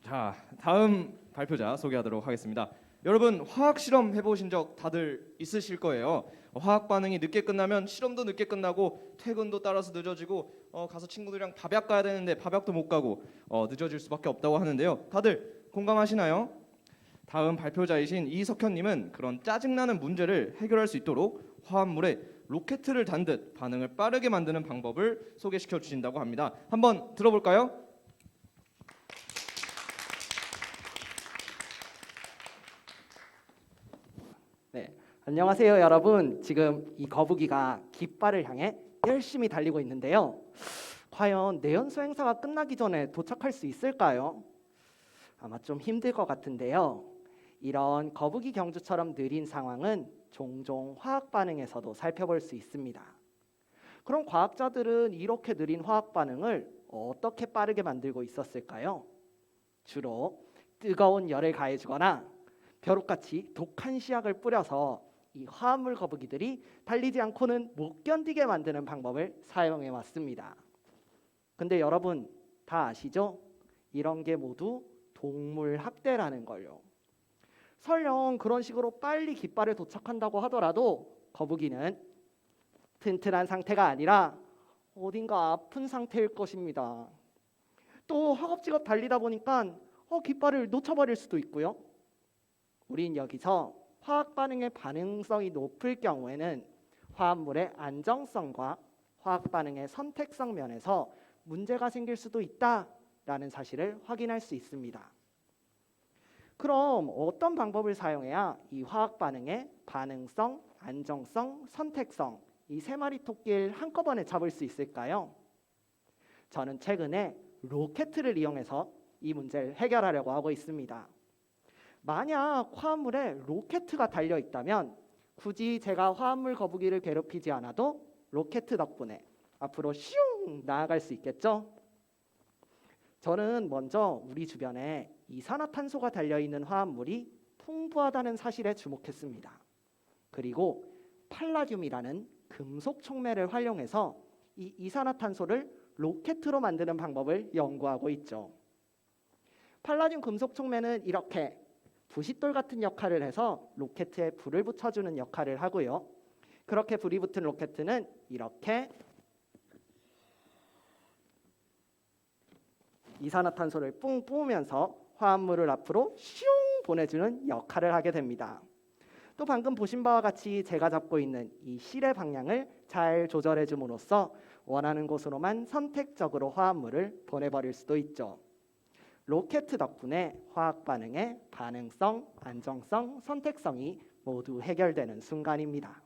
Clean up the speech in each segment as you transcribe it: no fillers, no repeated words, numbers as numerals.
자, 다음 발표자 소개하도록 하겠습니다. 여러분, 화학 실험 해보신 적 다들 있으실 거예요. 화학 반응이 늦게 끝나면 실험도 늦게 끝나고 퇴근도 따라서 늦어지고 가서 친구들이랑 밥약 가야 되는데 밥약도 못 가고 늦어질 수밖에 없다고 하는데요. 다들 공감하시나요? 다음 발표자이신 이석현님은 그런 짜증나는 문제를 해결할 수 있도록 화합물에 로켓을 단 듯 반응을 빠르게 만드는 방법을 소개시켜 주신다고 합니다. 한번 들어볼까요? 네, 안녕하세요 여러분. 지금 이 거북이가 깃발을 향해 열심히 달리고 있는데요. 과연 내연소 행사가 끝나기 전에 도착할 수 있을까요? 아마 좀 힘들 것 같은데요. 이런 거북이 경주처럼 느린 상황은 종종 화학 반응에서도 살펴볼 수 있습니다. 그럼 과학자들은 이렇게 느린 화학 반응을 어떻게 빠르게 만들고 있었을까요? 주로 뜨거운 열을 가해주거나 벼룩같이 독한 시약을 뿌려서 이 화합물 거북이들이 달리지 않고는 못 견디게 만드는 방법을 사용해 왔습니다. 근데 여러분 다 아시죠? 이런 게 모두 동물 학대라는 걸요. 설령 그런 식으로 빨리 깃발에 도착한다고 하더라도 거북이는 튼튼한 상태가 아니라 어딘가 아픈 상태일 것입니다. 또 허겁지겁 달리다 보니까 깃발을 놓쳐버릴 수도 있고요. 우린 여기서 화학 반응의 반응성이 높을 경우에는 화합물의 안정성과 화학 반응의 선택성 면에서 문제가 생길 수도 있다라는 사실을 확인할 수 있습니다. 그럼 어떤 방법을 사용해야 이 화학 반응의 반응성, 안정성, 선택성 이 세 마리 토끼를 한꺼번에 잡을 수 있을까요? 저는 최근에 로켓을 이용해서 이 문제를 해결하려고 하고 있습니다. 만약 화합물에 로켓가 달려 있다면 굳이 제가 화합물 거북이를 괴롭히지 않아도 로켓 덕분에 앞으로 슝 나아갈 수 있겠죠? 저는 먼저 우리 주변에 이산화탄소가 달려있는 화합물이 풍부하다는 사실에 주목했습니다. 그리고 팔라듐이라는 금속 촉매를 활용해서 이 이산화탄소를 로켓으로 만드는 방법을 연구하고 있죠. 팔라듐 금속 촉매는 이렇게 부싯돌 같은 역할을 해서 로켓에 불을 붙여주는 역할을 하고요. 그렇게 불이 붙은 로켓은 이렇게 이산화탄소를 뿡 뿜으면서 화합물을 앞으로 슝 보내주는 역할을 하게 됩니다. 또 방금 보신 바와 같이 제가 잡고 있는 이 실의 방향을 잘 조절해 줌으로써 원하는 곳으로만 선택적으로 화합물을 보내버릴 수도 있죠. 로켓 덕분에 화학 반응의 반응성, 안정성, 선택성이 모두 해결되는 순간입니다.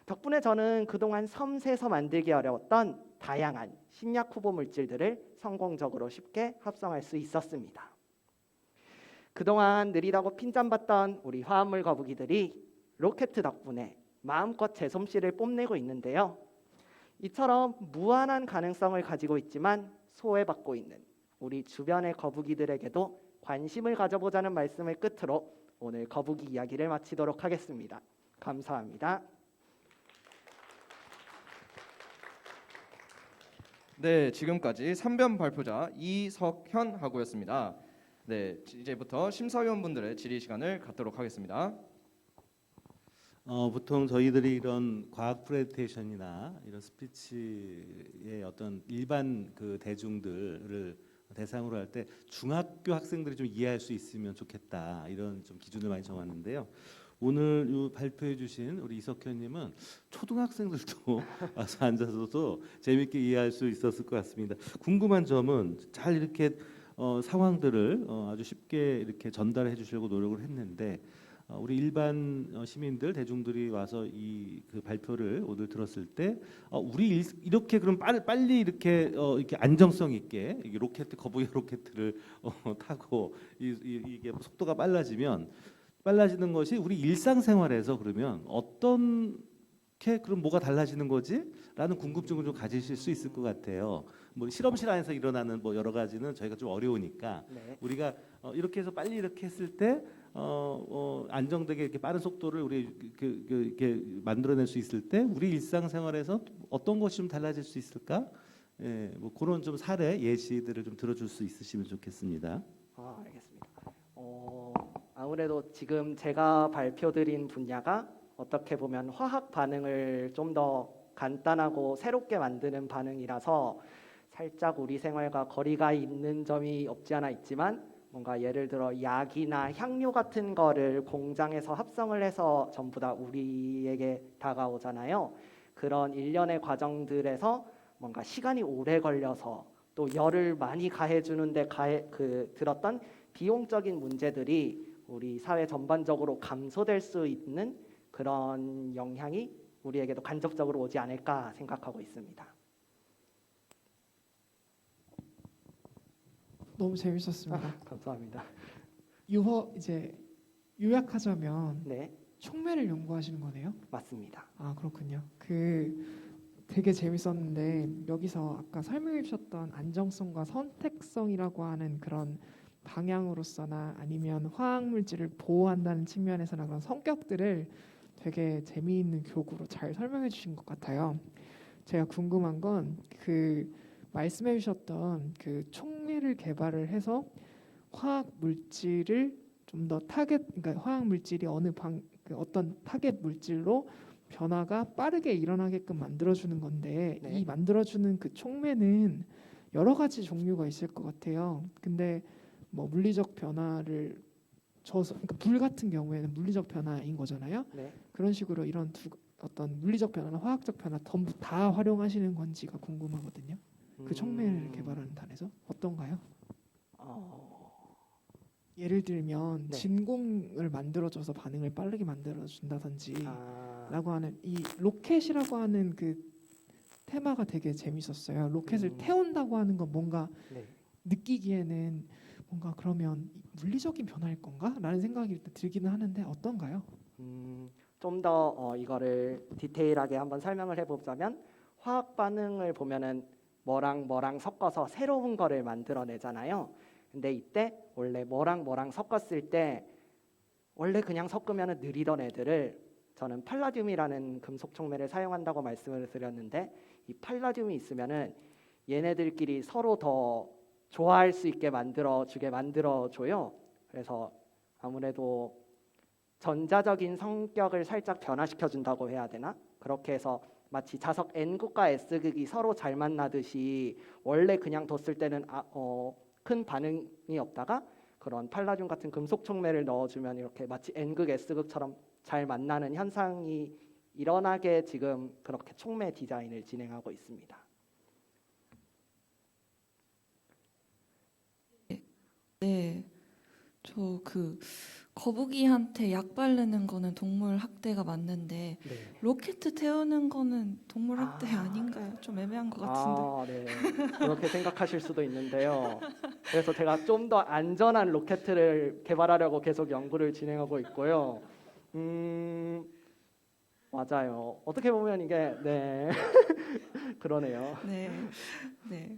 덕분에 저는 그동안 섬세해서 만들기 어려웠던 다양한 신약 후보 물질들을 성공적으로 쉽게 합성할 수 있었습니다. 그동안 느리다고 핀잔받던 우리 화합물 거북이들이 로켓 덕분에 마음껏 제 솜씨를 뽐내고 있는데요. 이처럼 무한한 가능성을 가지고 있지만 소외받고 있는 우리 주변의 거북이들에게도 관심을 가져보자는 말씀을 끝으로 오늘 거북이 이야기를 마치도록 하겠습니다. 감사합니다. 네, 지금까지 3변 발표자 이석현 하고였습니다. 네, 이제부터 심사위원분들의 질의 시간을 갖도록 하겠습니다. 보통 저희들이 이런 과학 프레젠테이션이나 이런 스피치의 어떤 일반 그 대중들을 대상으로 할 때 중학교 학생들이 좀 이해할 수 있으면 좋겠다 이런 좀 기준을 많이 정하는데요. 오늘 이 발표해 주신 우리 이석현님은 초등학생들도 와서 앉아서도 재밌게 이해할 수 있었을 것 같습니다. 궁금한 점은 잘 이렇게 상황들을 아주 쉽게 이렇게 전달해 주시려고 노력을 했는데 우리 일반 시민들 대중들이 와서 이 그 발표를 오늘 들었을 때 우리 이렇게 그럼 빨리 이렇게 이렇게 안정성 있게 이게 로켓 거북이 로켓을 타고 이게 속도가 빨라지는 것이 우리 일상생활에서 그러면 어떻게 그럼 뭐가 달라지는 거지?라는 궁금증을 좀 가지실 수 있을 것 같아요. 뭐 실험실 안에서 일어나는 뭐 여러 가지는 저희가 좀 어려우니까 네. 우리가 이렇게 해서 빨리 이렇게 했을 때 안정되게 이렇게 빠른 속도를 우리 이렇게 만들어낼 수 있을 때 우리 일상생활에서 어떤 것이 좀 달라질 수 있을까? 예, 뭐 그런 좀 사례 예시들을 좀 들어줄 수 있으시면 좋겠습니다. 알겠습니다. 아무래도 지금 제가 발표드린 분야가 어떻게 보면 화학 반응을 좀 더 간단하고 새롭게 만드는 반응이라서 살짝 우리 생활과 거리가 있는 점이 없지 않아 있지만 뭔가 예를 들어 약이나 향료 같은 거를 공장에서 합성을 해서 전부 다 우리에게 다가오잖아요. 그런 일련의 과정들에서 뭔가 시간이 오래 걸려서 또 열을 많이 가해주는데 들었던 비용적인 문제들이 우리 사회 전반적으로 감소될 수 있는 그런 영향이 우리에게도 간접적으로 오지 않을까 생각하고 있습니다. 너무 재밌었습니다. 감사합니다. 이제 요약하자면 네, 촉매를 연구하시는 거네요. 맞습니다. 아, 그렇군요. 되게 재밌었는데 여기서 아까 설명해 주셨던 안정성과 선택성이라고 하는 그런 방향으로서나 아니면 화학 물질을 보호한다는 측면에서나 그런 성격들을 되게 재미있는 교구로 잘 설명해 주신 것 같아요. 제가 궁금한 건 말씀해 주셨던 촉매를 개발을 해서 화학 물질을 좀 더 그러니까 화학 물질이 어떤 타겟 물질로 변화가 빠르게 일어나게끔 만들어주는 건데 네. 이 만들어주는 그 촉매는 여러 가지 종류가 있을 것 같아요. 근데 뭐 물리적 변화를 그러니까 불 같은 경우에는 물리적 변화인 거잖아요. 네. 그런 식으로 이런 어떤 물리적 변화나 화학적 변화 전부 다 활용하시는 건지가 궁금하거든요. 그 촉매를 개발하는 단에서 어떤가요? 예를 들면 네. 진공을 만들어줘서 반응을 빠르게 만들어준다든지 아, 라고 하는 이 로켓이라고 하는 그 테마가 되게 재밌었어요. 로켓을 태운다고 하는 건 뭔가 네. 느끼기에는 뭔가 그러면 물리적인 변화일 건가? 라는 생각이 일단 들기는 하는데 어떤가요? 좀 더 이거를 디테일하게 한번 설명을 해보자면 화학 반응을 보면은 뭐랑 뭐랑 섞어서 새로운 거를 만들어내잖아요. 근데 이때 원래 뭐랑 뭐랑 섞었을 때 원래 그냥 섞으면 느리던 애들을 저는 팔라듐이라는 금속 촉매를 사용한다고 말씀을 드렸는데 이 팔라듐이 있으면은 얘네들끼리 서로 더 좋아할 수 있게 만들어줘요. 그래서 아무래도 전자적인 성격을 살짝 변화시켜준다고 해야 되나? 그렇게 해서 마치 자석 N극과 S극이 서로 잘 만나듯이 원래 그냥 뒀을 때는 큰 반응이 없다가 그런 팔라듐 같은 금속 촉매를 넣어주면 이렇게 마치 N극, S극처럼 잘 만나는 현상이 일어나게 지금 그렇게 촉매 디자인을 진행하고 있습니다. 네, 저 거북이한테 약 바르는 거는 동물 학대가 맞는데 네. 로켓 태우는 거는 동물 학대 아. 아닌가요? 좀 애매한 것 같은데. 네. 그렇게 생각하실 수도 있는데요. 그래서 제가 좀 더 안전한 로켓을 개발하려고 계속 연구를 진행하고 있고요. 맞아요. 어떻게 보면 이게 네 그러네요. 네, 네,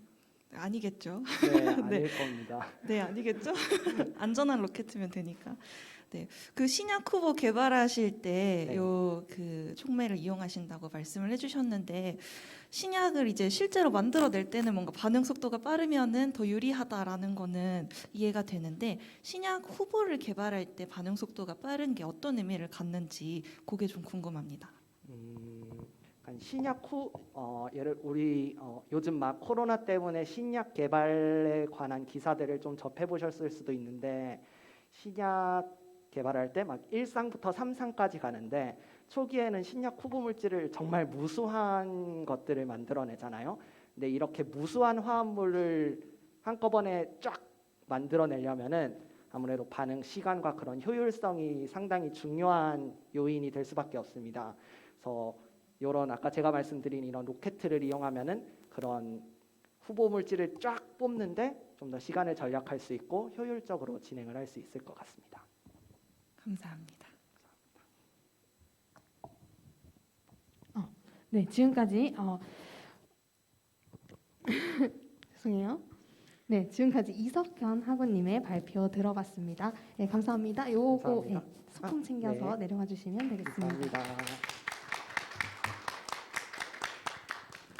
아니겠죠. 네, 아닐 겁니다. 네, 아니겠죠. 안전한 로켓이면 되니까. 네, 신약 후보 개발하실 때 네. 촉매를 이용하신다고 말씀을 해주셨는데 신약을 이제 실제로 만들어낼 때는 뭔가 반응 속도가 빠르면은 더 유리하다라는 거는 이해가 되는데 신약 후보를 개발할 때 반응 속도가 빠른 게 어떤 의미를 갖는지 그게 좀 궁금합니다. 신약 후 우리 요즘 막 코로나 때문에 신약 개발에 관한 기사들을 좀 접해 보셨을 수도 있는데 신약 개발할 때 막 1상부터 3상까지 가는데 초기에는 신약 후보 물질을 정말 무수한 것들을 만들어내잖아요. 근데 이렇게 무수한 화합물을 한꺼번에 쫙 만들어내려면은 아무래도 반응 시간과 그런 효율성이 상당히 중요한 요인이 될 수밖에 없습니다. 그래서 이런 아까 제가 말씀드린 이런 로켓을 이용하면은 그런 후보 물질을 쫙 뽑는데 좀 더 시간을 절약할 수 있고 효율적으로 진행을 할 수 있을 것 같습니다. 감사합니다. 네, 지금까지 죄송해요. 네, 지금까지 이석현 학우님의 발표 들어봤습니다. 네, 감사합니다. 요거 감사합니다. 소품 챙겨서 네. 내려와 주시면 되겠습니다. 감사합니다.